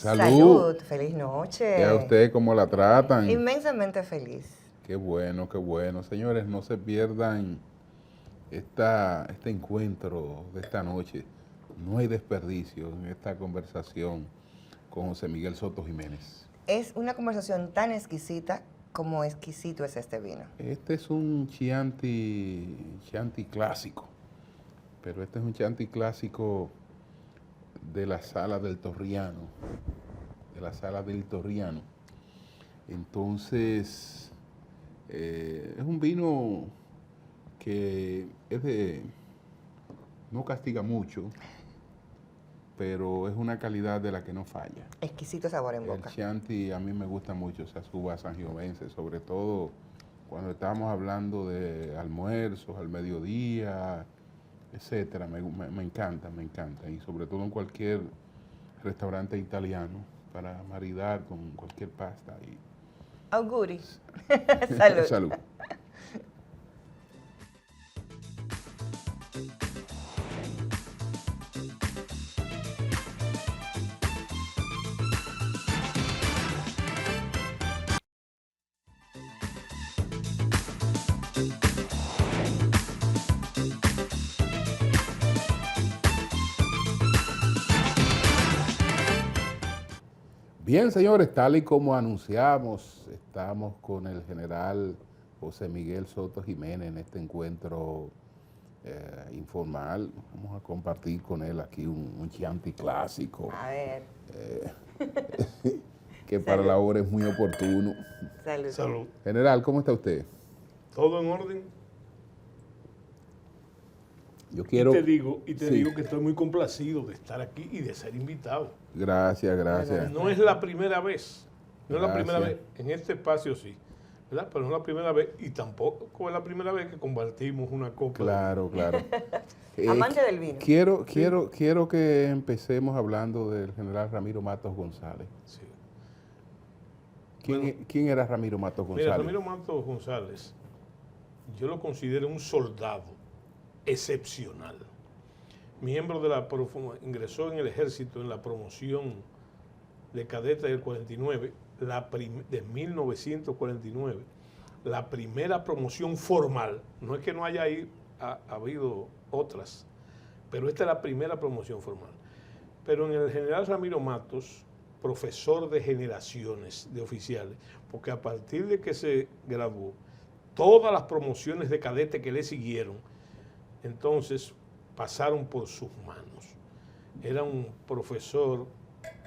Salud. Feliz ¿Y a noche. usted cómo la tratan? Inmensamente feliz. Qué bueno, qué bueno. Señores, no se pierdan este encuentro de esta noche. No hay desperdicio en esta conversación con José Miguel Soto Jiménez. Es una conversación tan exquisita como exquisito es este vino. Este es un Chianti clásico, pero este es un Chianti clásico de la Sala del Torriano, Entonces, es un vino que no castiga mucho, pero es una calidad de la que no falla. Exquisito sabor en El boca. Chianti a mí me gusta mucho, esa uva sangiovese, sobre todo cuando estamos hablando de almuerzos, al mediodía, etcétera. Me encanta, y sobre todo en cualquier restaurante italiano para maridar con cualquier pasta. Auguri. Salud. Salud. Bien, señores, tal y como anunciamos, estamos con el general José Miguel Soto Jiménez en este encuentro informal. Vamos a compartir con él aquí un Chianti clásico, A ver. que para la hora es muy oportuno. Salud. Salud. General, ¿cómo está usted? ¿Todo en orden? Yo quiero... Y te Sí. digo que estoy muy complacido de estar aquí y de ser invitado. Gracias. No es la primera vez. No es la primera Gracias. vez. En este espacio sí. ¿Verdad? Pero no es la primera vez y tampoco es la primera vez que compartimos una copa. Claro. Amante del vino. Quiero que empecemos hablando del general Ramiro Matos González. Sí. ¿Quién era Ramiro Matos González? Mira, Ramiro Matos González, yo lo considero un soldado excepcional. Miembro de ingresó en el ejército en la promoción de cadete del 49, de 1949, la primera promoción formal. No es que no haya habido otras, pero esta es la primera promoción formal. Pero en el general Ramiro Matos, profesor de generaciones de oficiales, porque a partir de que se graduó, todas las promociones de cadete que le siguieron, entonces pasaron por sus manos. Era un profesor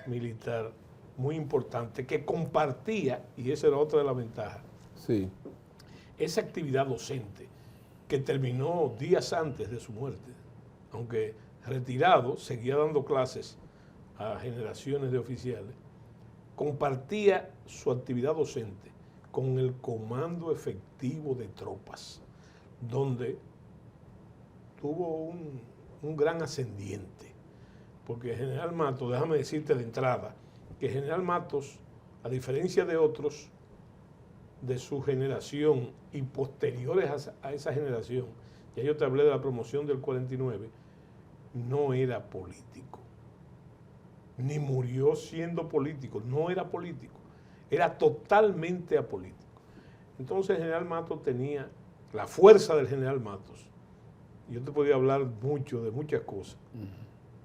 militar muy importante que compartía, y esa era otra de las ventajas, Sí. esa actividad docente que terminó días antes de su muerte. Aunque retirado, seguía dando clases a generaciones de oficiales, compartía su actividad docente con el Comando Efectivo de Tropas, donde tuvo un gran ascendiente. Porque General Matos, déjame decirte de entrada, que General Matos, a diferencia de otros de su generación y posteriores a esa generación, ya yo te hablé de la promoción del 49, no era político, ni murió siendo político, no era político, era totalmente apolítico. Entonces el General Matos tenía la fuerza del General Matos. Yo te podía hablar mucho de muchas cosas.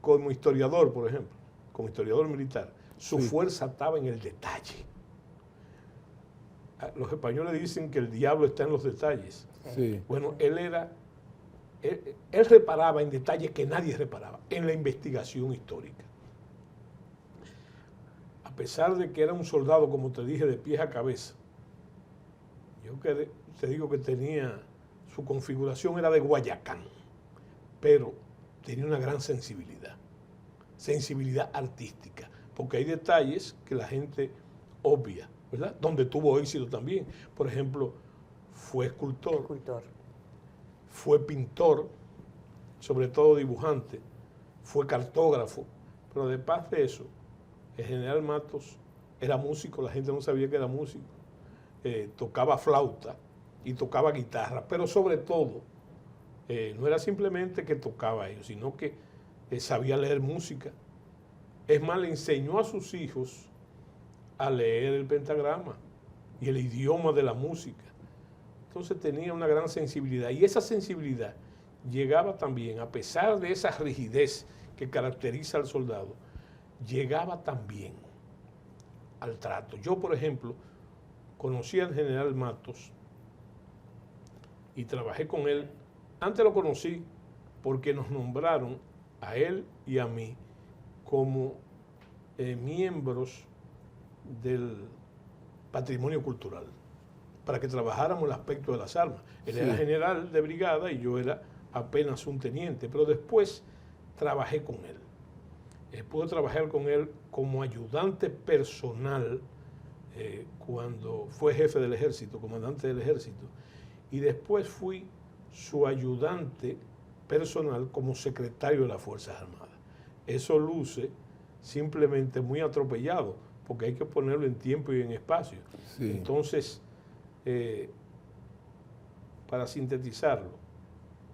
Como historiador, por ejemplo, como historiador militar, su fuerza estaba en el detalle. Los españoles dicen que el diablo está en los detalles. Sí. Bueno, él reparaba en detalles que nadie reparaba, en la investigación histórica. A pesar de que era un soldado, como te dije, de pies a cabeza, yo te digo que su configuración era de Guayacán, pero tenía una gran sensibilidad artística, porque hay detalles que la gente obvia, ¿verdad? Donde tuvo éxito también. Por ejemplo, fue escultor, fue pintor, sobre todo dibujante, fue cartógrafo, pero de paz de eso, el general Matos era músico, la gente no sabía que era músico, tocaba flauta y tocaba guitarra, pero sobre todo, no era simplemente que tocaba ello, sino que sabía leer música, Es más, le enseñó a sus hijos a leer el pentagrama y el idioma de la música. Entonces tenía una gran sensibilidad y esa sensibilidad llegaba también, a pesar de esa rigidez que caracteriza al soldado, llegaba también al trato. Yo, por ejemplo, conocí al general Matos y trabajé con él. Antes lo conocí porque nos nombraron a él y a mí como miembros del patrimonio cultural, para que trabajáramos el aspecto de las armas. Él era general de brigada y yo era apenas un teniente, pero después trabajé con él. Pude trabajar con él como ayudante personal cuando fue jefe del ejército, comandante del ejército, y después fui su ayudante personal como secretario de las Fuerzas Armadas. Eso luce simplemente muy atropellado, porque hay que ponerlo en tiempo y en espacio. Sí. Entonces, para sintetizarlo,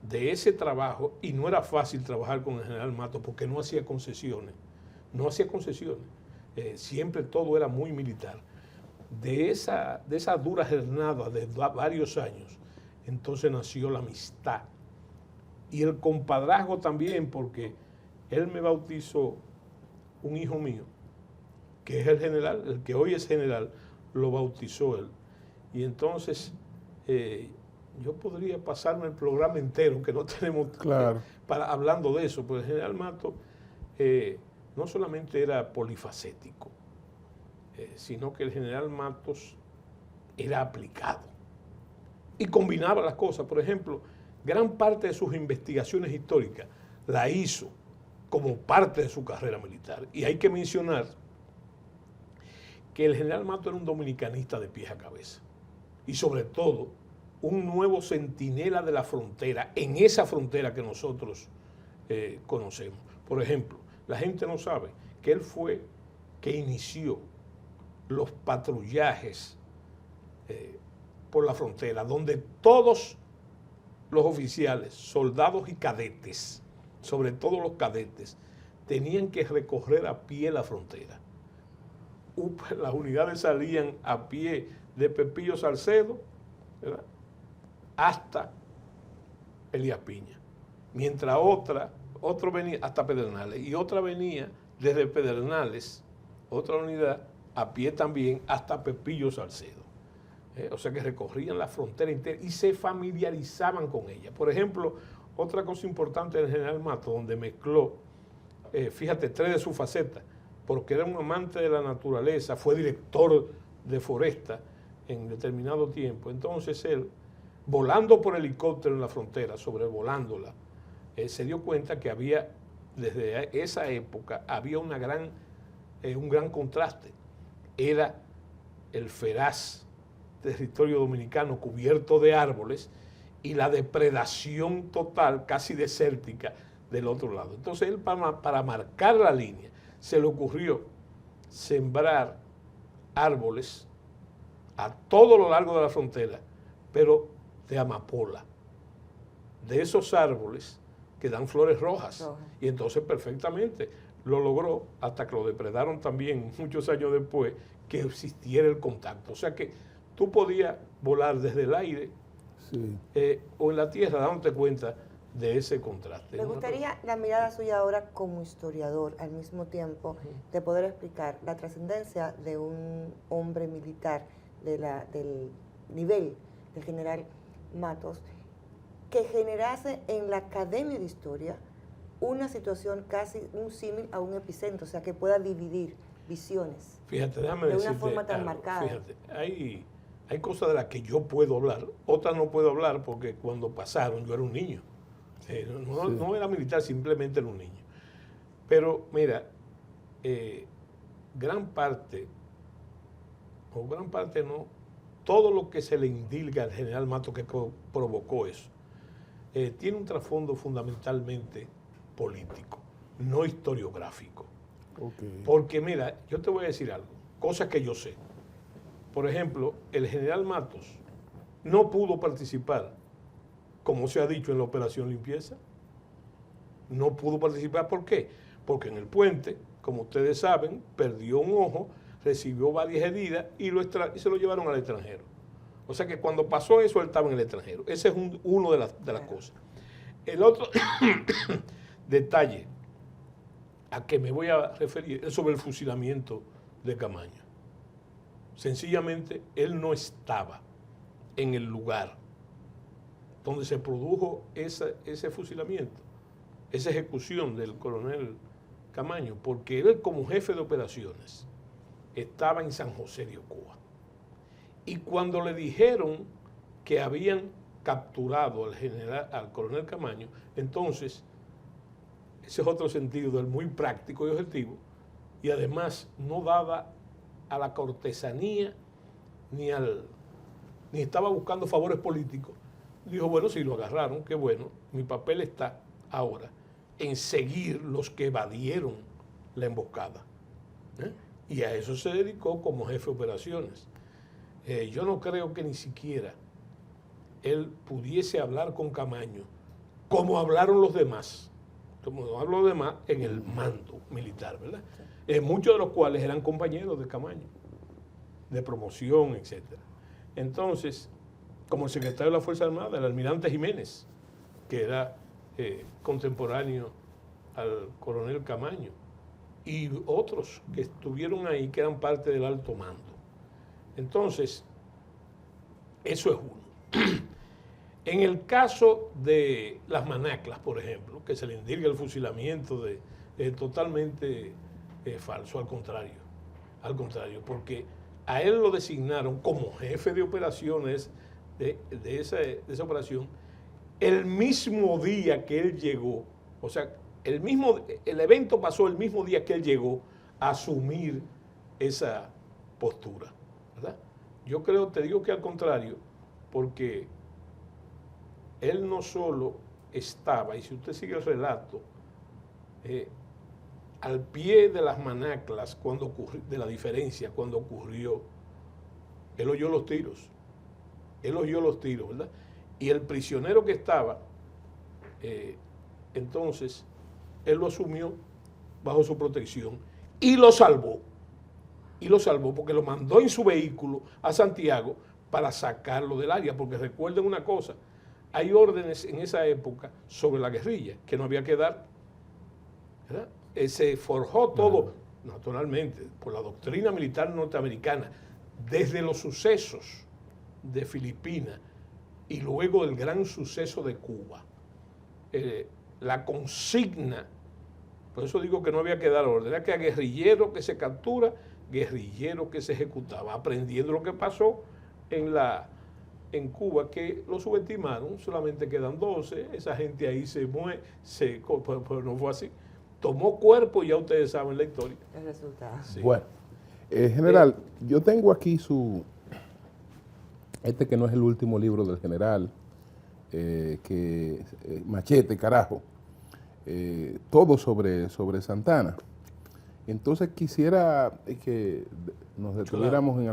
de ese trabajo, y no era fácil trabajar con el general Matos porque no hacía concesiones, siempre todo era muy militar. De esa dura jornada de varios años, entonces nació la amistad y el compadrazgo también, porque él me bautizó un hijo mío, que es el general, el que hoy es general, lo bautizó él. Y entonces yo podría pasarme el programa entero, que no tenemos para hablando de eso, porque el general Matos no solamente era polifacético, sino que el general Matos era aplicado y combinaba las cosas. Por ejemplo, gran parte de sus investigaciones históricas la hizo como parte de su carrera militar. Y hay que mencionar que el general Matos era un dominicanista de pies a cabeza y sobre todo un nuevo centinela de la frontera, en esa frontera que nosotros conocemos. Por ejemplo, la gente no sabe que él fue que inició los patrullajes por la frontera, donde todos los oficiales, soldados y cadetes, sobre todo los cadetes, tenían que recorrer a pie la frontera. Las unidades salían a pie de Pepillo Salcedo, ¿verdad?, hasta Elías Piña, mientras otro venía hasta Pedernales y otra venía desde Pedernales, otra unidad a pie también hasta Pepillo Salcedo. O sea que recorrían la frontera entera y se familiarizaban con ella. Por ejemplo, otra cosa importante del general Matos, donde mezcló, fíjate, 3 de sus facetas, porque era un amante de la naturaleza, fue director de Foresta en determinado tiempo. Entonces él, volando por helicóptero en la frontera, sobrevolándola, se dio cuenta que había, desde esa época, había un gran contraste. Era el feraz territorio dominicano cubierto de árboles y la depredación total, casi desértica, del otro lado. Entonces él, para marcar la línea, se le ocurrió sembrar árboles a todo lo largo de la frontera, pero de amapola, de esos árboles que dan flores rojas. Y entonces perfectamente lo logró, hasta que lo depredaron también muchos años después, que existiera el contacto. O sea que tú podías volar desde el aire o en la tierra, dándote cuenta de ese contraste. Me gustaría la mirada suya ahora como historiador, al mismo tiempo, de poder explicar la trascendencia de un hombre militar del nivel del general Matos, que generase en la Academia de Historia una situación casi un símil a un epicentro, o sea, que pueda dividir visiones. Fíjate, déjame de decirte una forma tan algo. marcada. Fíjate, hay cosas de las que yo puedo hablar, otras no puedo hablar porque cuando pasaron yo era un niño. No era militar, simplemente era un niño. Pero mira, gran parte no, todo lo que se le indilga al general Matos que provocó eso, tiene un trasfondo fundamentalmente político, no historiográfico. Porque mira, yo te voy a decir algo, cosas que yo sé. Por ejemplo, el general Matos no pudo participar, como se ha dicho, en la Operación Limpieza. No pudo participar, ¿por qué? Porque en el puente, como ustedes saben, perdió un ojo, recibió varias heridas y se lo llevaron al extranjero. O sea que cuando pasó eso, él estaba en el extranjero. Ese es uno de las cosas. El otro detalle a que me voy a referir es sobre el fusilamiento de Camaño. Sencillamente, él no estaba en el lugar donde se produjo ese fusilamiento, esa ejecución del coronel Camaño, porque él, como jefe de operaciones, estaba en San José de Ocoa. Y cuando le dijeron que habían capturado al coronel Camaño, entonces, ese es otro sentido del muy práctico y objetivo, y además no daba a la cortesanía ni estaba buscando favores políticos. Dijo, bueno, si lo agarraron, qué bueno, mi papel está ahora en seguir los que evadieron la emboscada. Y a eso se dedicó como jefe de operaciones. Yo no creo que ni siquiera él pudiese hablar con Camaño como hablaron los demás, como hablan los demás en el mando militar, ¿verdad? Muchos de los cuales eran compañeros de Camaño, de promoción, etc. Entonces, como el secretario de la Fuerza Armada, el almirante Jiménez, que era contemporáneo al coronel Camaño, y otros que estuvieron ahí, que eran parte del alto mando. Entonces, eso es uno. En el caso de las Manaclas, por ejemplo, que se le indica el fusilamiento totalmente falso, al contrario, porque a él lo designaron como jefe de operaciones de esa operación el mismo día que él llegó, o sea, el evento pasó el mismo día que él llegó a asumir esa postura, ¿verdad? Yo creo, te digo que al contrario, porque él no solo estaba, y si usted sigue el relato, al pie de las Manaclas, de la diferencia, cuando ocurrió, él oyó los tiros, ¿verdad? Y el prisionero que estaba, entonces, él lo asumió bajo su protección y lo salvó porque lo mandó en su vehículo a Santiago para sacarlo del área, porque recuerden una cosa, hay órdenes en esa época sobre la guerrilla, que no había que dar, ¿verdad? Se forjó todo, naturalmente, por la doctrina militar norteamericana, desde los sucesos de Filipinas y luego del gran suceso de Cuba. La consigna, por eso digo que no había que dar orden, era que a guerrillero que se captura, guerrillero que se ejecutaba, aprendiendo lo que pasó en Cuba, que lo subestimaron, solamente quedan 12, esa gente ahí se mueve, pues no fue así. Tomó cuerpo y ya ustedes saben la historia. El resultado. Sí. Bueno, general, yo tengo aquí que no es el último libro del general, Machete, carajo, todo sobre Santana. Entonces quisiera que nos detuviéramos en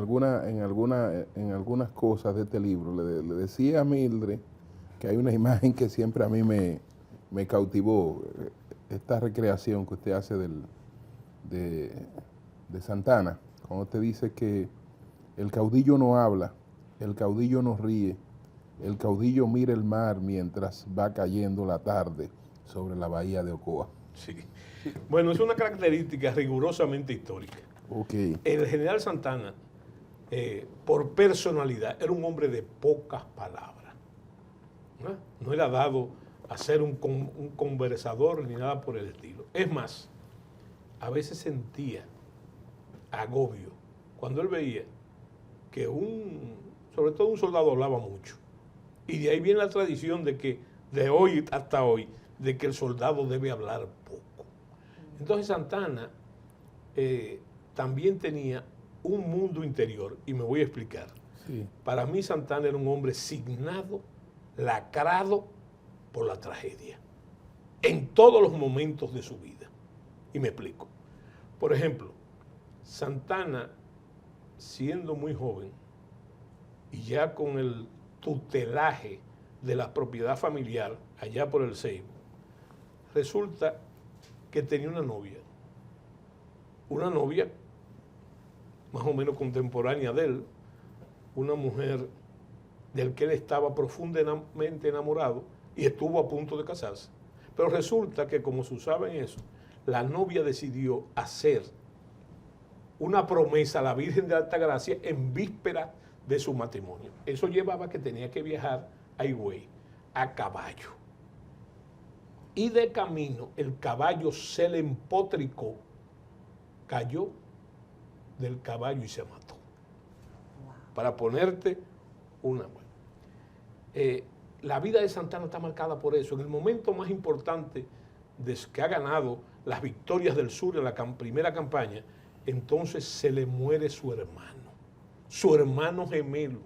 algunas cosas de este libro. Le decía a Mildred que hay una imagen que siempre a mí me cautivó, esta recreación que usted hace de Santana, cuando usted dice que el caudillo no habla, el caudillo no ríe, el caudillo mira el mar mientras va cayendo la tarde sobre la bahía de Ocoa. Sí. Bueno, es una característica rigurosamente histórica. Okay. El general Santana, por personalidad, era un hombre de pocas palabras. No era dado a ser un conversador ni nada por el estilo. Es más, a veces sentía agobio cuando él veía que sobre todo un soldado hablaba mucho. Y de ahí viene la tradición de que, de hoy hasta hoy, de que el soldado debe hablar poco. Entonces Santana también tenía un mundo interior, y me voy a explicar. Sí. Para mí Santana era un hombre signado, lacrado por la tragedia, en todos los momentos de su vida. Y me explico. Por ejemplo, Santana, siendo muy joven, y ya con el tutelaje de la propiedad familiar allá por el Ceibo, resulta que tenía una novia una novia más o menos contemporánea de él, una mujer del que él estaba profundamente enamorado y estuvo a punto de casarse. Pero resulta que, como se usaba en eso, la novia decidió hacer una promesa a la Virgen de Altagracia en víspera de su matrimonio. Eso llevaba que tenía que viajar a Higüey a caballo. Y de camino el caballo se le empotricó, cayó del caballo y se mató. Para ponerte una buena. La vida de Santana está marcada por eso. En el momento más importante que ha ganado las victorias del sur en la primera campaña, entonces se le muere su hermano gemelo,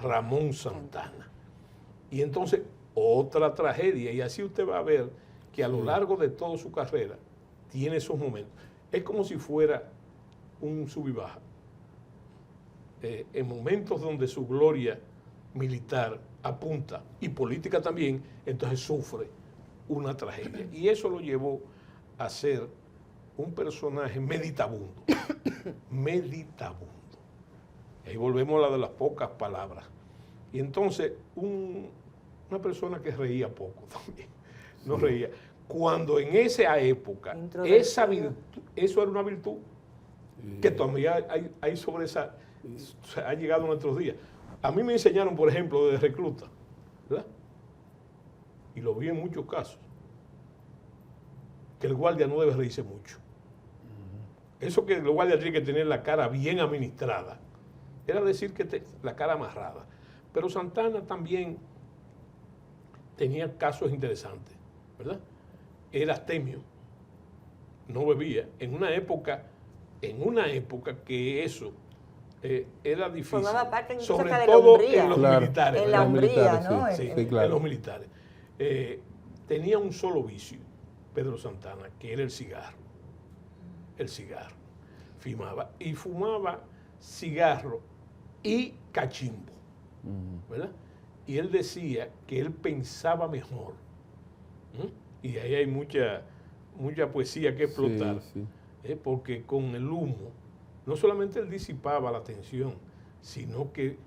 Ramón Santana. Y entonces otra tragedia, y así usted va a ver que a lo largo de toda su carrera tiene esos momentos. Es como si fuera un sub y baja. En momentos donde su gloria militar apunta, y política también, entonces sufre una tragedia. Y eso lo llevó a ser un personaje meditabundo. Meditabundo. Y ahí volvemos a la de las pocas palabras. Y entonces, una persona que reía poco también, no reía. Cuando en esa época, esa virtud, eso era una virtud que todavía hay sobre esa, ha llegado a nuestros días. A mí me enseñaron, por ejemplo, de recluta, ¿verdad? Y lo vi en muchos casos, que el guardia no debe reírse mucho. Eso que el guardia tiene que tener la cara bien administrada, era decir que la cara amarrada. Pero Santana también tenía casos interesantes, ¿verdad? Era astemio, no bebía. En una época que eso era difícil. Formaba parte sobre de todo la en los militares. En la hombría, ¿no? Sí, claro. En los militares. Tenía un solo vicio, Pedro Santana, que era el cigarro. El cigarro. Fumaba cigarro y cachimbo, ¿verdad? Y él decía que él pensaba mejor. Y ahí hay mucha poesía que explotar, sí. Porque con el humo, no solamente él disipaba la tensión, sino que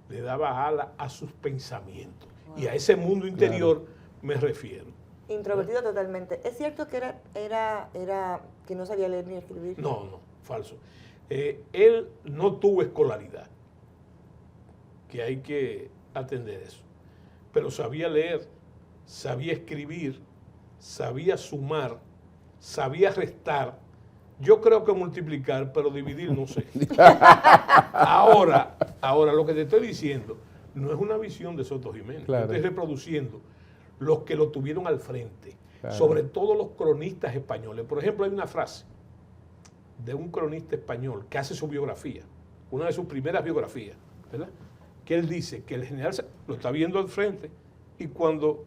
le daba ala a sus pensamientos. Wow. Y a ese mundo interior me refiero. Introvertido totalmente. ¿Es cierto que era que no sabía leer ni escribir? No, falso. Él no tuvo escolaridad, que hay que atender eso. Pero sabía leer, sabía escribir, sabía sumar, sabía restar. Yo creo que multiplicar, pero dividir no sé. Ahora, lo que te estoy diciendo no es una visión de Soto Jiménez. Claro. Yo estoy reproduciendo los que lo tuvieron al frente, claro. Sobre todo los cronistas españoles. Por ejemplo, hay una frase de un cronista español que hace su biografía, una de sus primeras biografías, ¿verdad? Que él dice que el general lo está viendo al frente y cuando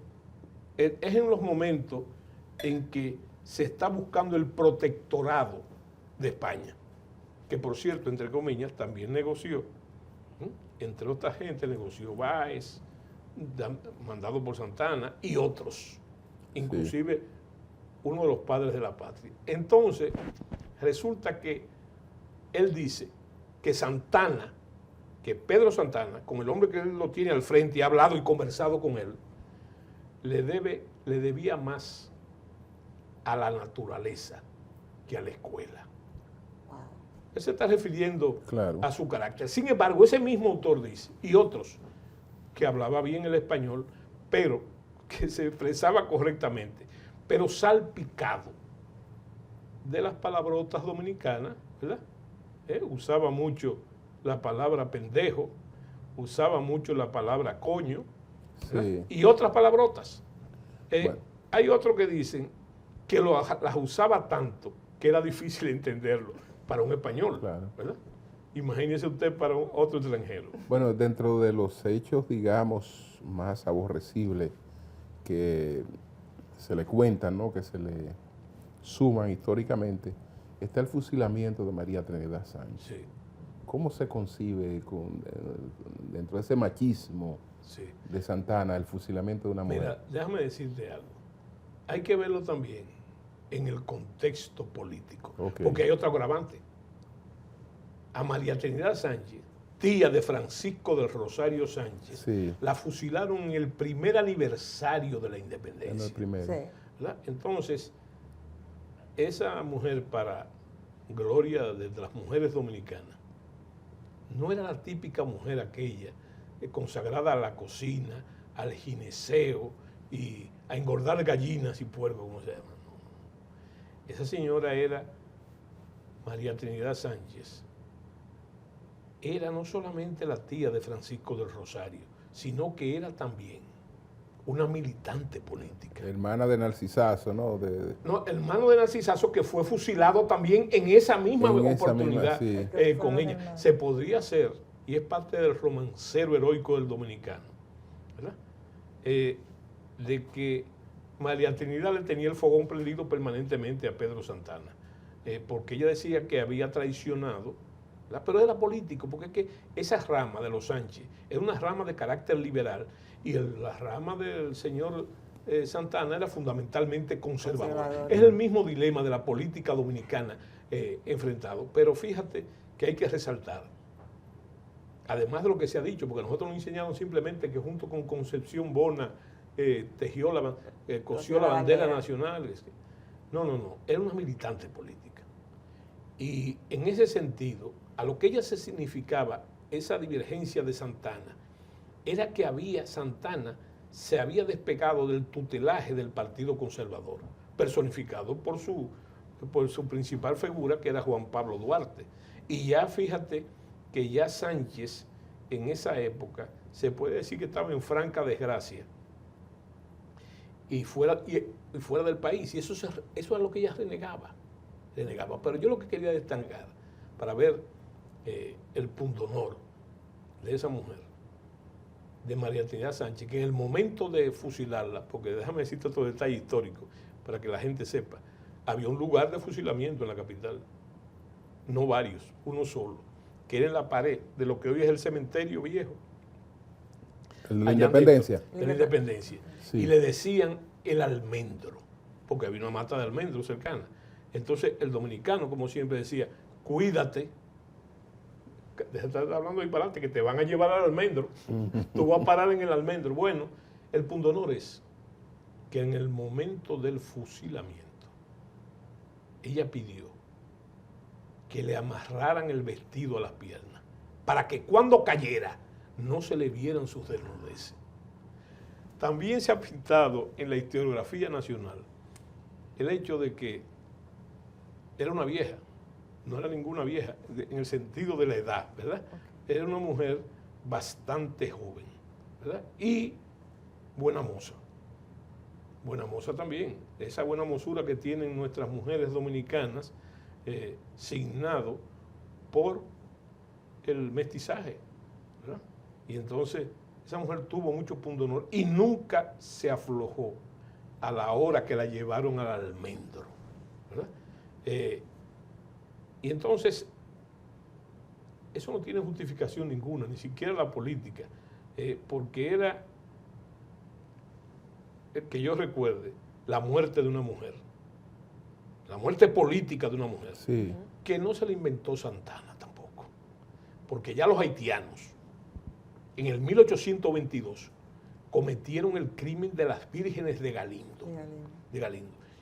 es en los momentos en que se está buscando el protectorado de España, que por cierto, entre comillas, también negoció, entre otra gente negoció Báez, mandado por Santana y otros, inclusive uno de los padres de la patria. Entonces, resulta que él dice que Santana, que Pedro Santana, con el hombre que él lo tiene al frente y ha hablado y conversado con él, le debía más a la naturaleza que a la escuela. Wow. Él se está refiriendo a su carácter. Sin embargo, ese mismo autor dice, y otros, que hablaba bien el español, pero que se expresaba correctamente, pero salpicado de las palabrotas dominicanas, ¿verdad? Usaba mucho la palabra pendejo, usaba mucho la palabra coño, sí. Y otras palabrotas. Bueno. Hay otros que dicen que las usaba tanto que era difícil entenderlo para un español, claro. ¿Verdad? Imagínese usted para otro extranjero. Bueno, dentro de los hechos, digamos, más aborrecibles que se le cuentan, ¿no? Que se le suman históricamente, está el fusilamiento de María Trinidad Sánchez. Sí. ¿Cómo se concibe dentro de ese machismo de Santana el fusilamiento de una mujer? Mira, déjame decirte algo. Hay que verlo también en el contexto político. Ok. Porque hay otro agravante. A María Trinidad Sánchez, tía de Francisco del Rosario Sánchez, Sí. la fusilaron en el primer aniversario de la En independencia. el primero. Sí. ¿Verdad? Entonces, esa mujer, para gloria de las mujeres dominicanas, no era la típica mujer aquella consagrada a la cocina, al gineceo y a engordar gallinas y puercos, como se llama. No. Esa señora era María Trinidad Sánchez. Era no solamente la tía de Francisco del Rosario, sino que era también una militante política. Hermana de Narcisazo, ¿no? No, hermano de Narcisazo, que fue fusilado también en esa misma En esa oportunidad misma, sí. con ella. Se podría hacer, y es parte del romancero heroico del dominicano, ¿verdad? De que María Trinidad le tenía el fogón prendido permanentemente a Pedro Santana, porque ella decía que había traicionado, ¿verdad? Pero era político, porque es que esa rama de los Sánchez era una rama de carácter liberal y la rama del señor Santana era fundamentalmente conservador. Es el mismo dilema de la política dominicana enfrentado. Pero fíjate que hay que resaltar, además de lo que se ha dicho, porque nosotros nos enseñaron simplemente que junto con Concepción Bona cosió la bandera nacional. No, era una militante política. Y en ese sentido, a lo que ella se significaba, esa divergencia de Santana, era que Santana se había despegado del tutelaje del Partido Conservador, personificado por su principal figura, que era Juan Pablo Duarte. Y ya fíjate que ya Sánchez, en esa época, se puede decir que estaba en franca desgracia y fuera del país. Y eso es lo que ella renegaba. Pero yo lo que quería destacar, para ver el pundonor de esa mujer, de María Trinidad Sánchez, que en el momento de fusilarla, porque déjame decirte otro detalle histórico para que la gente sepa, había un lugar de fusilamiento en la capital, no varios, uno solo, que era en la pared de lo que hoy es el cementerio viejo. ¿El de la Independencia? De la Independencia. Sí. Y le decían el almendro, porque había una mata de almendro cercana. Entonces el dominicano, como siempre decía, cuídate, deja de estar hablando ahí para adelante, que te van a llevar al almendro, tú vas a parar en el almendro. Bueno, el pundonor es que en el momento del fusilamiento, ella pidió que le amarraran el vestido a las piernas, para que cuando cayera no se le vieran sus desnudeces. También se ha pintado en la historiografía nacional el hecho de que era una vieja, no era ninguna vieja, en el sentido de la edad, ¿verdad? Era una mujer bastante joven, ¿verdad? Y buena moza. Buena moza también. Esa buena mozura que tienen nuestras mujeres dominicanas, signado por el mestizaje, ¿verdad? Y entonces esa mujer tuvo mucho pundonor y nunca se aflojó a la hora que la llevaron al almendro, ¿verdad? Y entonces, eso no tiene justificación ninguna, ni siquiera la política, porque era, que yo recuerde, la muerte de una mujer, la muerte política de una mujer, Sí. que no se la inventó Santana tampoco, porque ya los haitianos, en el 1822, cometieron el crimen de las vírgenes de Galindo.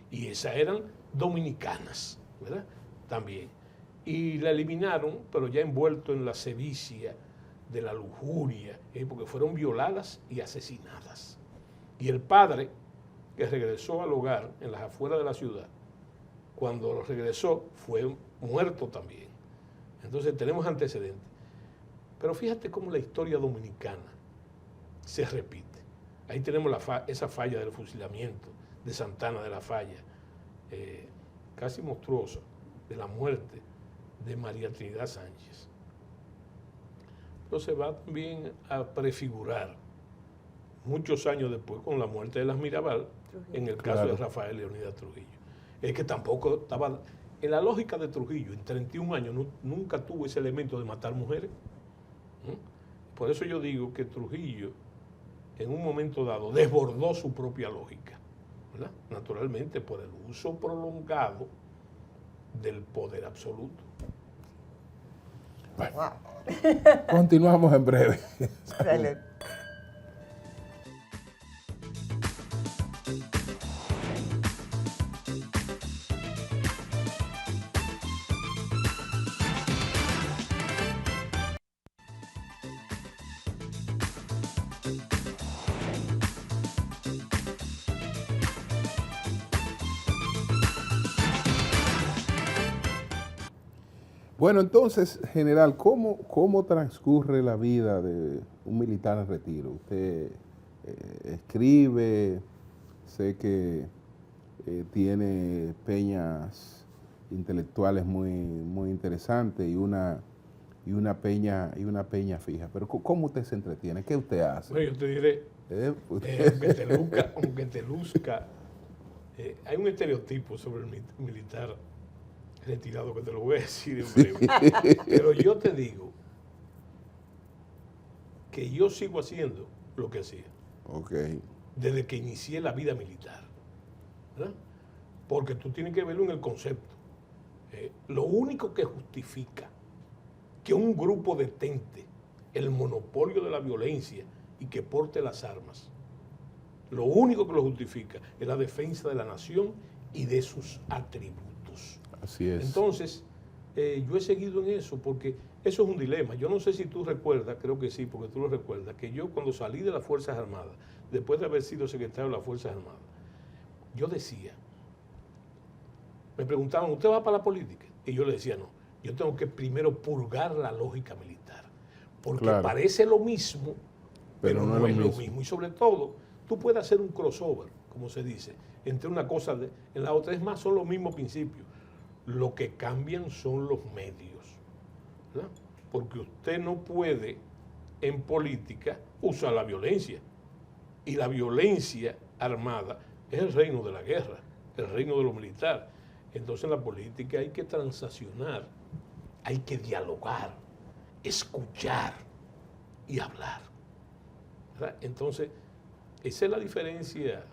Y esas eran dominicanas, ¿verdad? También. Y la eliminaron, pero ya envuelto en la sevicia de la lujuria, porque fueron violadas y asesinadas. Y el padre, que regresó al hogar en las afueras de la ciudad, cuando regresó fue muerto también. Entonces tenemos antecedentes. Pero fíjate cómo la historia dominicana se repite. Ahí tenemos esa falla del fusilamiento de Santana de la Falla, casi monstruosa, de la muerte de María Trinidad Sánchez. Pero se va también a prefigurar muchos años después con la muerte de las Mirabal, en el caso de Rafael Leónidas Trujillo. Es que tampoco estaba, en la lógica de Trujillo, en 31 años nunca tuvo ese elemento de matar mujeres. Por eso yo digo que Trujillo, en un momento dado, desbordó su propia lógica. ¿verdad? Naturalmente por el uso prolongado del poder absoluto. Bueno, Wow. continuamos en breve. Dale. Bueno, entonces, general, ¿cómo transcurre la vida de un militar en retiro? Usted escribe, sé que tiene peñas intelectuales muy interesantes y una peña fija. Pero ¿cómo usted se entretiene? ¿Qué usted hace? Bueno, yo te diré, aunque te luzca, hay un estereotipo sobre el militar retirado que te lo voy a decir en breve. Pero yo te digo que yo sigo haciendo lo que hacía Ok. desde que inicié la vida militar, ¿verdad? Porque tú tienes que verlo en el concepto. Lo único que justifica que un grupo detente el monopolio de la violencia y que porte las armas, lo único que lo justifica es la defensa de la nación y de sus atributos. Así es. Entonces, yo he seguido en eso porque eso es un dilema. Yo no sé si tú recuerdas, creo que sí, porque tú lo recuerdas, que yo cuando salí de las Fuerzas Armadas, después de haber sido secretario de las Fuerzas Armadas, yo decía, me preguntaban, ¿usted va para la política? Y yo le decía, no, yo tengo que primero purgar la lógica militar, porque Claro. parece lo mismo, pero no es lo mismo. Y sobre todo, tú puedes hacer un crossover, como se dice, entre una cosa y la otra. Es más, son los mismos principios. Lo que cambian son los medios, ¿verdad? Porque usted no puede en política usar la violencia. Y la violencia armada es el reino de la guerra, el reino de lo militar. Entonces en la política hay que transaccionar, hay que dialogar, escuchar y hablar, ¿verdad? Entonces, esa es la diferencia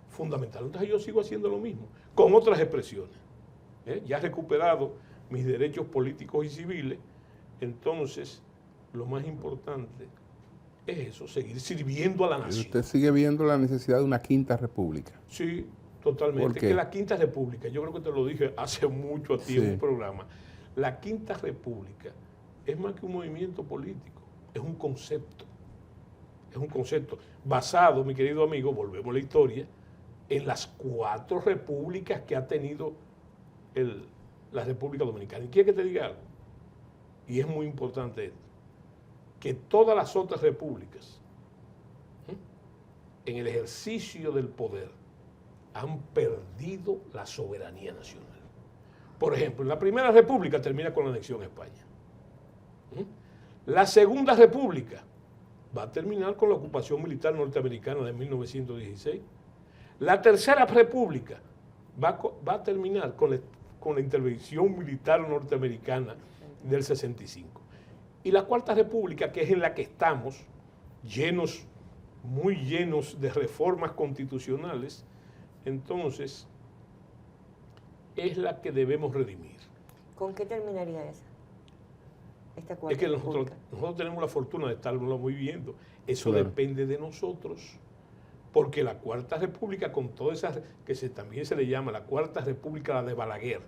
fundamental. Entonces yo sigo haciendo lo mismo, con otras expresiones. Ya he recuperado mis derechos políticos y civiles, entonces lo más importante es eso, seguir sirviendo a la nación. ¿Usted sigue viendo la necesidad de una quinta república? Sí, totalmente. ¿Por qué? Es que la Quinta República, yo creo que te lo dije hace mucho a ti Sí. en un programa, la Quinta República es más que un movimiento político, es un concepto. Es un concepto basado, mi querido amigo, volvemos a la historia, en las 4 repúblicas que ha tenido la República Dominicana. ¿Y quieres que te diga algo? Y es muy importante esto, que todas las otras repúblicas, en el ejercicio del poder, han perdido la soberanía nacional. Por ejemplo, la Primera República termina con la anexión a España. La Segunda República va a terminar con la ocupación militar norteamericana de 1916. La Tercera República va a terminar con la intervención militar norteamericana del 65. Y la Cuarta República, que es en la que estamos, muy llenos de reformas constitucionales, entonces es la que debemos redimir. ¿Con qué terminaría esa? Esta Es cuarta que nosotros república. tenemos la fortuna de estarlo viviendo. Eso Claro. depende de nosotros. Porque la Cuarta República, con todas esas, también se le llama la Cuarta República, la de Balaguer.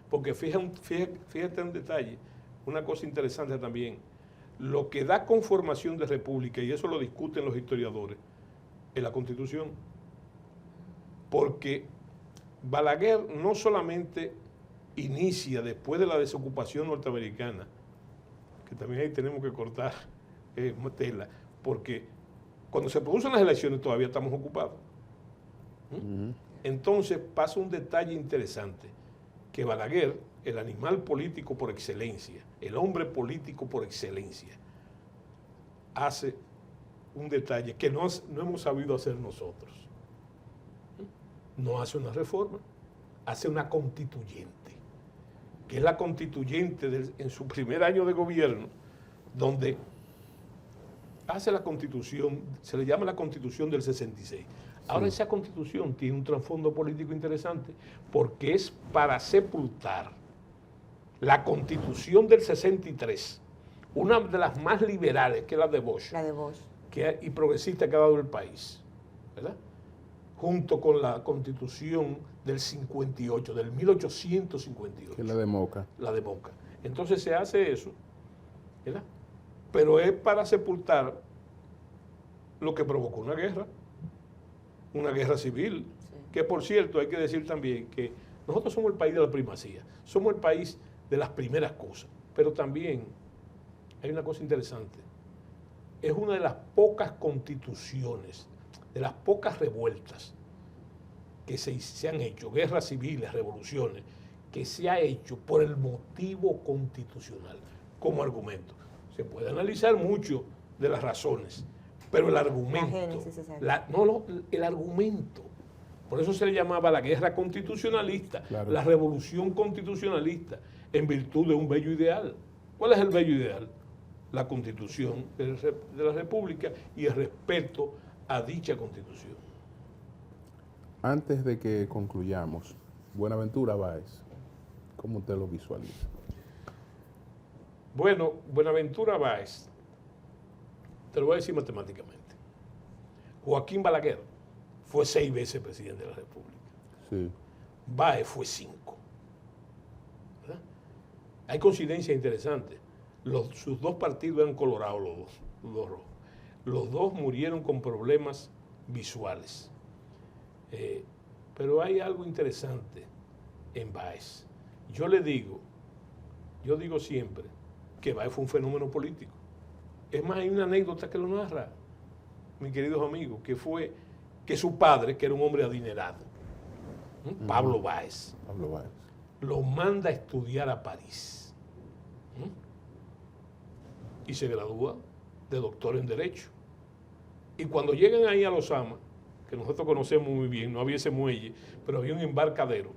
Porque fíjate un detalle, una cosa interesante también. Lo que da conformación de república, y eso lo discuten los historiadores, es la Constitución. Porque Balaguer no solamente inicia después de la desocupación norteamericana, que también ahí tenemos que cortar tela, porque cuando se producen las elecciones todavía estamos ocupados. Entonces pasa un detalle interesante, que Balaguer, el animal político por excelencia, el hombre político por excelencia, hace un detalle que no hemos sabido hacer nosotros. No hace una reforma, hace una constituyente, que es la constituyente en su primer año de gobierno, donde hace la constitución, se le llama la constitución del 66. Ahora esa constitución tiene un trasfondo político interesante porque es para sepultar la constitución del 63, una de las más liberales, que es la de Bosch, La de Bosch. y progresista que ha dado el país, ¿verdad? Junto con la constitución del 58, del 1858. Que es la de Moca. La de Moca. Entonces se hace eso, ¿verdad? Pero es para sepultar lo que provocó una guerra civil, Sí. que por cierto hay que decir también que nosotros somos el país de la primacía, somos el país de las primeras cosas, pero también hay una cosa interesante, es una de las pocas constituciones, de las pocas revueltas que se han hecho, guerras civiles, revoluciones, que se ha hecho por el motivo constitucional como argumento. Se puede analizar mucho de las razones, pero el argumento, génesis, exacto. el argumento, por eso se le llamaba la guerra constitucionalista, Claro. la revolución constitucionalista, en virtud de un bello ideal. ¿Cuál es el bello ideal? La constitución de la República y el respeto a dicha constitución. Antes de que concluyamos, Buenaventura Báez, ¿cómo usted lo visualiza? Bueno, Buenaventura Báez, te lo voy a decir matemáticamente. Joaquín Balaguer fue 6 veces presidente de la República. Sí. Báez fue 5. ¿Verdad? Hay coincidencias interesantes. Sus dos partidos eran colorados, los dos rojos. Los dos murieron con problemas visuales. Pero hay algo interesante en Báez. Yo digo siempre que Báez fue un fenómeno político. Es más, hay una anécdota que lo narra, mis queridos amigos, que fue que su padre, que era un hombre adinerado, Pablo Báez, Pablo Báez. lo manda a estudiar a París. Y se gradúa de doctor en Derecho. Y cuando llegan ahí a Los Amas, que nosotros conocemos muy bien, no había ese muelle, pero había un embarcadero,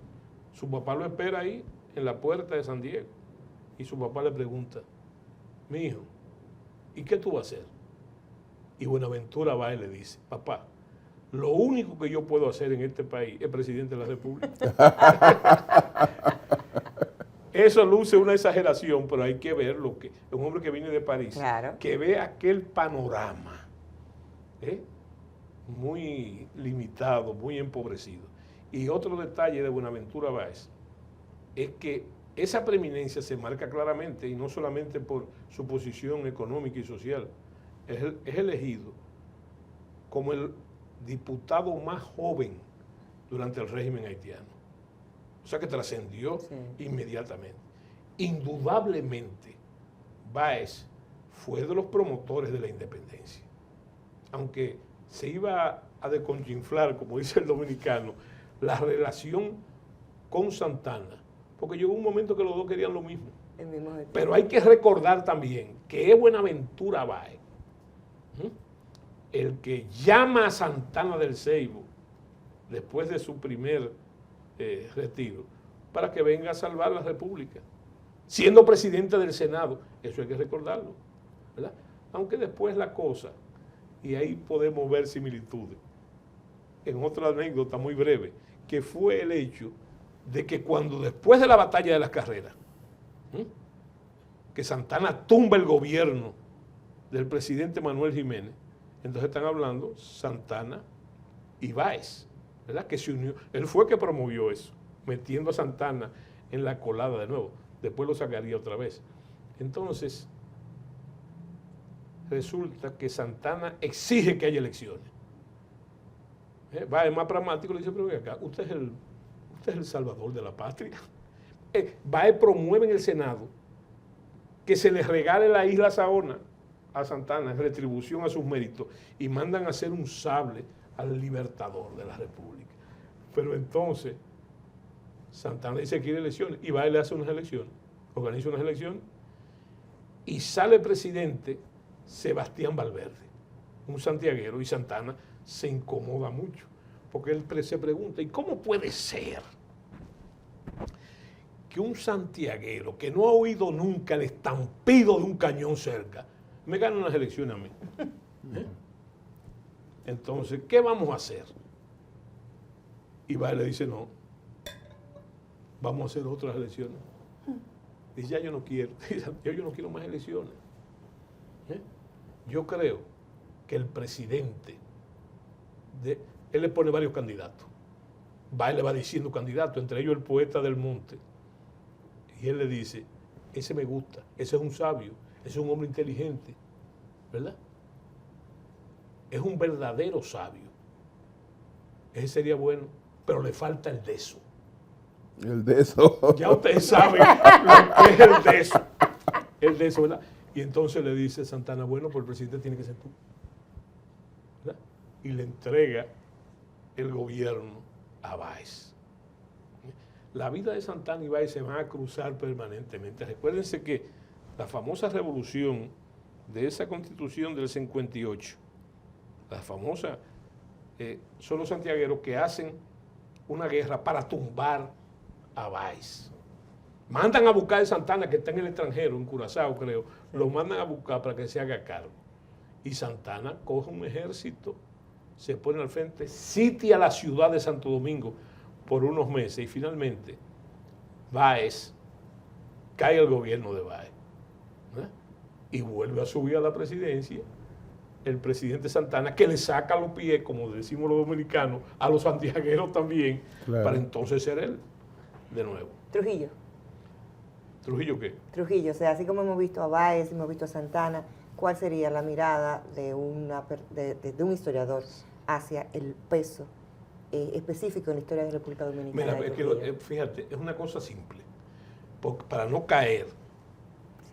su papá lo espera ahí en la puerta de San Diego. Y su papá le pregunta, mi hijo, ¿y qué tú vas a hacer? Y Buenaventura Báez le dice, papá, lo único que yo puedo hacer en este país es presidente de la República. Eso luce una exageración, pero hay que ver lo que un hombre que viene de París, Claro. que ve aquel panorama muy limitado, muy empobrecido. Y otro detalle de Buenaventura Báez es que esa preeminencia se marca claramente, y no solamente por su posición económica y social, es elegido como el diputado más joven durante el régimen haitiano. O sea que trascendió inmediatamente. Indudablemente, Báez fue de los promotores de la independencia. Aunque se iba a desconchinflar, como dice el dominicano, la relación con Santana, porque llegó un momento que los dos querían lo mismo. El mismo objetivo. Pero hay que recordar también que es Buenaventura Báez el que llama a Santana del Ceibo después de su primer retiro para que venga a salvar la República, siendo presidente del Senado. Eso hay que recordarlo, ¿verdad? Aunque después la cosa, y ahí podemos ver similitudes, en otra anécdota muy breve, que fue el hecho de que cuando después de la batalla de las Carreras, que Santana tumba el gobierno del presidente Manuel Jiménez, entonces están hablando Santana y Báez, ¿verdad? Que se unió. Él fue que promovió eso, metiendo a Santana en la colada de nuevo. Después lo sacaría otra vez. Entonces, resulta que Santana exige que haya elecciones. Báez, más pragmático, le dice, pero venga acá, usted es el salvador de la patria. Báez promueve en el Senado que se le regale la isla Saona a Santana en retribución a sus méritos y mandan a hacer un sable al libertador de la República. Pero entonces Santana dice que quiere elecciones y Báez le hace unas elecciones, organiza unas elecciones y sale presidente Sebastián Valverde, un santiaguero, y Santana se incomoda mucho porque él se pregunta, ¿y cómo puede ser que un santiaguero que no ha oído nunca el estampido de un cañón cerca me gane unas elecciones a mí? Entonces, ¿qué vamos a hacer? Y Báez le dice, no, vamos a hacer otras elecciones. Dice, ya yo no quiero, yo no quiero más elecciones. Yo creo que el presidente, él le pone varios candidatos. Báez le va diciendo candidatos, entre ellos el poeta del monte. Y él le dice, ese me gusta, ese es un sabio, ese es un hombre inteligente, ¿verdad? Es un verdadero sabio. Ese sería bueno, pero le falta el de eso. El de eso. Ya ustedes saben lo que es el de eso. El de eso, ¿verdad? Y entonces le dice Santana, bueno, pues el presidente tiene que ser tú, ¿verdad? Y le entrega el gobierno a Báez. La vida de Santana y Báez se van a cruzar permanentemente. Recuérdense que la famosa revolución de esa constitución del 58, la famosa, son los santiagueros que hacen una guerra para tumbar a Báez. Mandan a buscar a Santana, que está en el extranjero, en Curazao creo, lo mandan a buscar para que se haga cargo. Y Santana coge un ejército, se pone al frente, sitia la ciudad de Santo Domingo por unos meses y finalmente Báez, cae el gobierno de Báez, ¿verdad? Y vuelve a subir a la presidencia el presidente Santana, que le saca los pies, como decimos los dominicanos, a los santiagueros también, claro, para entonces ser él de nuevo. Trujillo. ¿Trujillo qué? Trujillo, o sea, así como hemos visto a Báez, hemos visto a Santana, ¿cuál sería la mirada de un historiador hacia el peso específico en la historia de la República Dominicana? Mira, es que fíjate, es una cosa simple, para no caer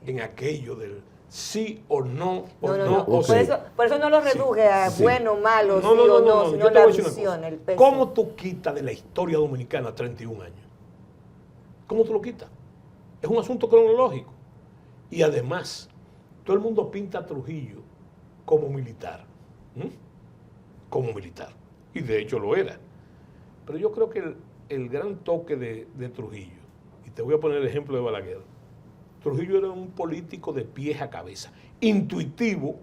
en aquello del sí o no, o sí. Por eso no lo reduje a bueno, malo, sí o no, sino la visión, el peso. ¿Cómo tú quitas de la historia dominicana 31 años? ¿Cómo tú lo quitas? Es un asunto cronológico. Y además, todo el mundo pinta a Trujillo como militar. Como militar. Y de hecho lo era. Pero yo creo que el gran toque de Trujillo, y te voy a poner el ejemplo de Balaguer, Trujillo era un político de pies a cabeza, intuitivo,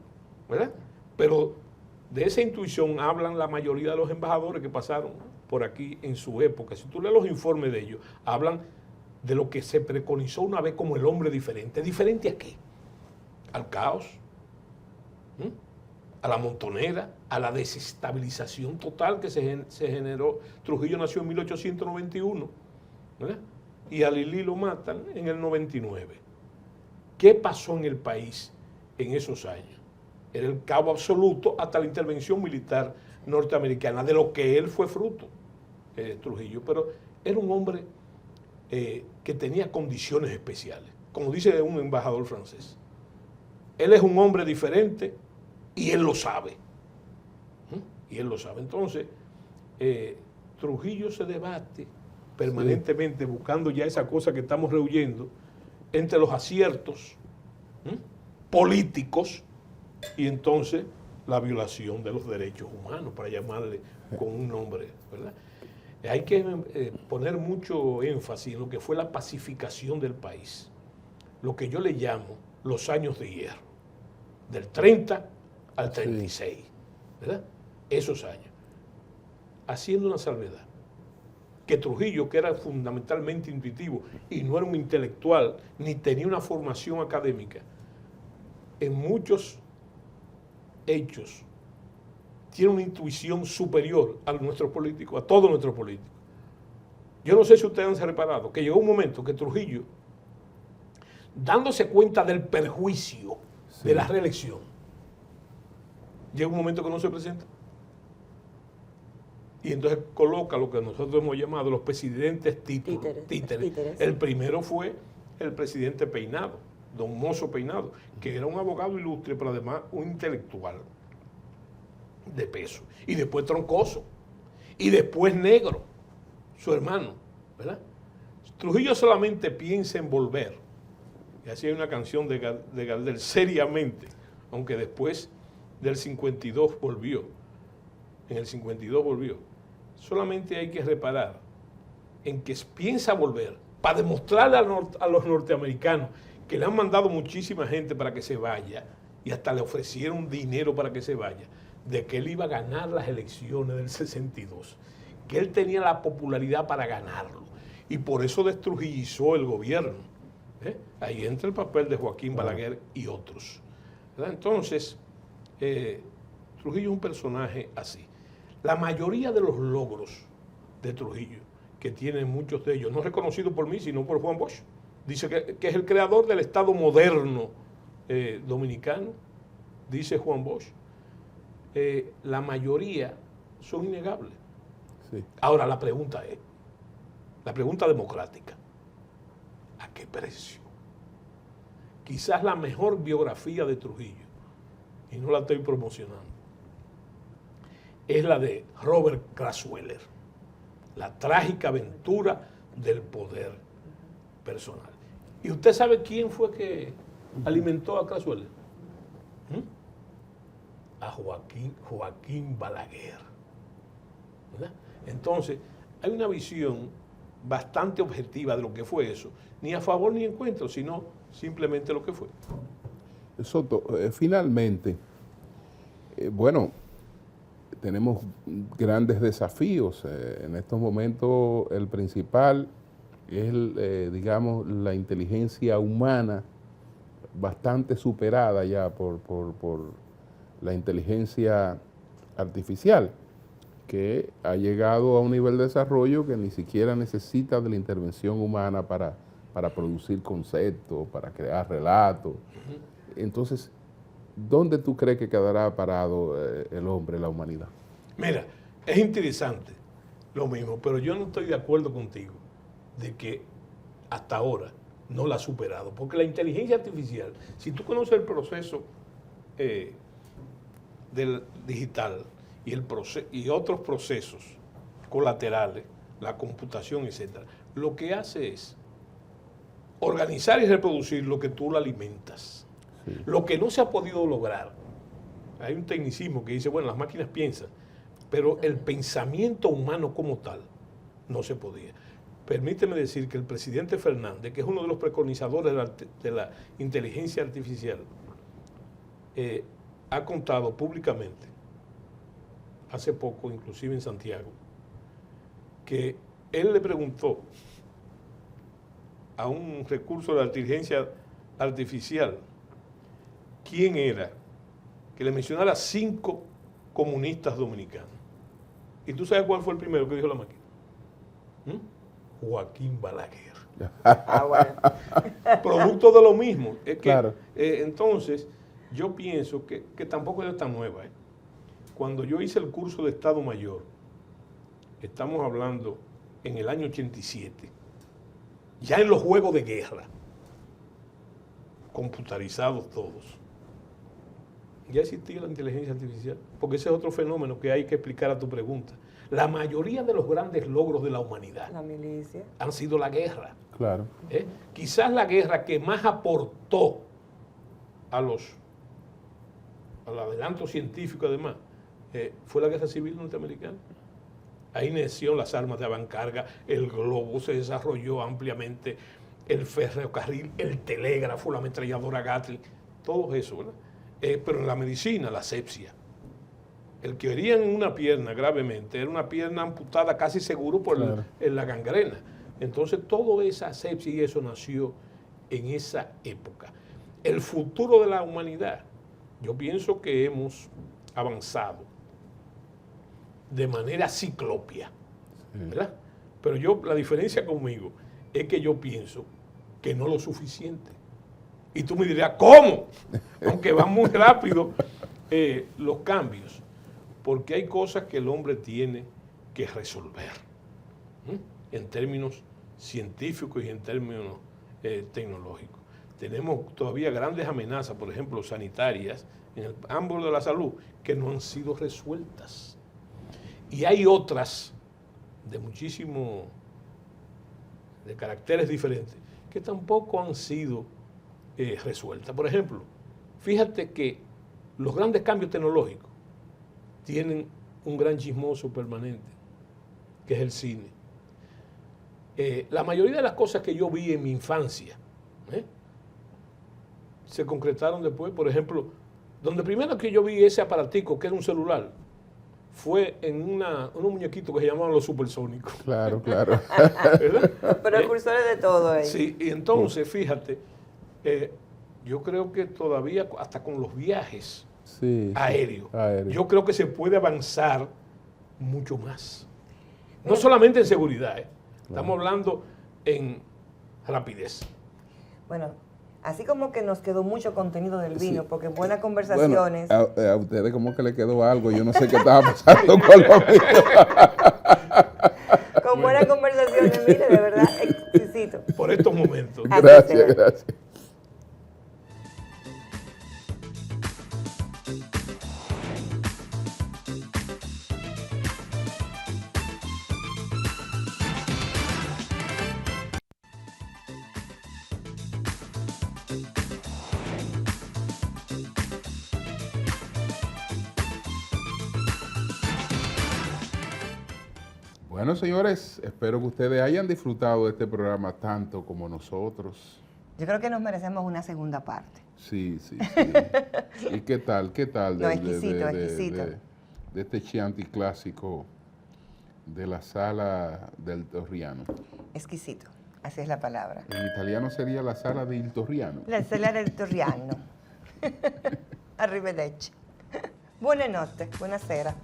¿verdad? Pero de esa intuición hablan la mayoría de los embajadores que pasaron por aquí en su época. Si tú lees los informes de ellos, hablan de lo que se preconizó una vez como el hombre diferente. ¿Diferente a qué? Al caos, a la montonera, a la desestabilización total que se generó. Trujillo nació en 1891, ¿verdad? Y a Lili lo matan en el 99. ¿Qué pasó en el país en esos años? Era el caos absoluto hasta la intervención militar norteamericana, de lo que él fue fruto, Trujillo. Pero era un hombre que tenía condiciones especiales, como dice un embajador francés. Él es un hombre diferente y él lo sabe. Y él lo sabe. Entonces, Trujillo se debate permanentemente, buscando ya esa cosa que estamos rehuyendo, entre los aciertos políticos y entonces la violación de los derechos humanos, para llamarle con un nombre, ¿verdad? Hay que poner mucho énfasis en lo que fue la pacificación del país, lo que yo le llamo los años de hierro, del 30 al 36, ¿verdad? Esos años. Haciendo una salvedad, que Trujillo, que era fundamentalmente intuitivo y no era un intelectual, ni tenía una formación académica, en muchos hechos tiene una intuición superior a nuestros políticos, a todos nuestros políticos. Yo no sé si ustedes han reparado que llegó un momento que Trujillo, dándose cuenta del perjuicio de la reelección, llega un momento que no se presenta. Y entonces coloca lo que nosotros hemos llamado los presidentes títeres. El primero fue el presidente Peinado, don Mozo Peinado, que era un abogado ilustre, pero además un intelectual de peso. Y después Troncoso. Y después Negro, su hermano, ¿verdad? Trujillo solamente piensa en volver. Y así hay una canción de Gardel, seriamente, aunque después del 52 volvió. En el 52 volvió. Solamente hay que reparar en que piensa volver para demostrarle a los norteamericanos que le han mandado muchísima gente para que se vaya y hasta le ofrecieron dinero para que se vaya, de que él iba a ganar las elecciones del 62, que él tenía la popularidad para ganarlo. Y por eso destrujillizó el gobierno. Ahí entra el papel de Joaquín Balaguer y otros, ¿verdad? Entonces, Trujillo es un personaje así. La mayoría de los logros de Trujillo, que tienen muchos de ellos, no reconocidos por mí, sino por Juan Bosch, dice que es el creador del Estado moderno dominicano, dice Juan Bosch. La mayoría son innegables. Sí. Ahora la pregunta es, la pregunta democrática, ¿a qué precio? Quizás la mejor biografía de Trujillo, y no la estoy promocionando, es la de Robert Krasweller, La trágica aventura del poder personal. ¿Y usted sabe quién fue que alimentó a Krasweller? A Joaquín Balaguer, ¿verdad? Entonces, hay una visión bastante objetiva de lo que fue eso, ni a favor ni en contra, sino simplemente lo que fue. Soto, finalmente, bueno, tenemos grandes desafíos. En estos momentos el principal es, digamos, la inteligencia humana bastante superada ya por la inteligencia artificial, que ha llegado a un nivel de desarrollo que ni siquiera necesita de la intervención humana para producir conceptos, para crear relatos. Entonces, ¿dónde tú crees que quedará parado el hombre, la humanidad? Mira, es interesante lo mismo, pero yo no estoy de acuerdo contigo de que hasta ahora no la ha superado, porque la inteligencia artificial, si tú conoces el proceso del digital y otros procesos colaterales, la computación, etcétera, lo que hace es organizar y reproducir lo que tú lo alimentas. Sí. Lo que no se ha podido lograr, hay un tecnicismo que dice, bueno, las máquinas piensan, pero el pensamiento humano como tal no se podía. Permíteme decir que el presidente Fernández, que es uno de los preconizadores de la inteligencia artificial, ha contado públicamente, hace poco, inclusive en Santiago, que él le preguntó a un recurso de la inteligencia artificial quién era, que le mencionara 5 comunistas dominicanos. ¿Y tú sabes cuál fue el primero que dijo la máquina? Joaquín Balaguer. Bueno. Producto de lo mismo. Es que, claro. Entonces, yo pienso que tampoco es tan nueva. Cuando yo hice el curso de Estado Mayor, estamos hablando en el año 87, ya en los juegos de guerra, computarizados todos, ya existía la inteligencia artificial, porque ese es otro fenómeno que hay que explicar a tu pregunta. La mayoría de los grandes logros de la humanidad han sido la guerra. Claro. Quizás la guerra que más aportó al adelanto científico, además, fue la Guerra Civil Norteamericana. Ahí nacieron las armas de avancarga, el globo se desarrolló ampliamente, el ferrocarril, el telégrafo, la ametralladora Gatling, todo eso, ¿verdad? Pero en la medicina, la asepsia. El que hería en una pierna gravemente era una pierna amputada casi seguro por claro. La gangrena. Entonces, toda esa asepsia y eso nació en esa época. El futuro de la humanidad, yo pienso que hemos avanzado de manera ciclopia, ¿verdad? Pero la diferencia conmigo es que yo pienso que no lo suficiente. Y tú me dirás, ¿cómo? Aunque van muy rápido los cambios, porque hay cosas que el hombre tiene que resolver en términos científicos y en términos tecnológicos. Tenemos todavía grandes amenazas, por ejemplo, sanitarias, en el ámbito de la salud, que no han sido resueltas. Y hay otras de caracteres diferentes, que tampoco han sido resueltas. Por ejemplo, fíjate que los grandes cambios tecnológicos tienen un gran chismoso permanente, que es el cine. La mayoría de las cosas que yo vi en mi infancia se concretaron después. Por ejemplo, donde primero que yo vi ese aparatico, que era un celular, fue en unos muñequitos que se llamaban los supersónicos. Claro, claro. ¿Verdad? Precursores de todo ahí. Sí, y entonces, fíjate, yo creo que todavía, hasta con los viajes Sí, aéreos, aéreo. yo creo que se puede avanzar mucho más. No solamente en seguridad, estamos hablando en rapidez. Bueno, así como que nos quedó mucho contenido del vino, Sí. porque buenas Bueno, conversaciones. a ustedes como que le quedó algo, yo no sé qué estaba pasando con lo mío. Con buenas conversaciones, mire, de verdad, exquisito. Por estos momentos. Así Gracias, será. gracias. Bueno, señores, espero que ustedes hayan disfrutado de este programa tanto como nosotros. Yo creo que nos merecemos una segunda parte. Sí, sí, sí. ¿Y qué tal? ¿Qué tal No, exquisito, exquisito. de este Chianti clásico de la sala del Torriano? Exquisito, así es la palabra. En italiano sería la sala del Torriano. La sala del Torriano. Arrivederci. Buonanotte, buonasera.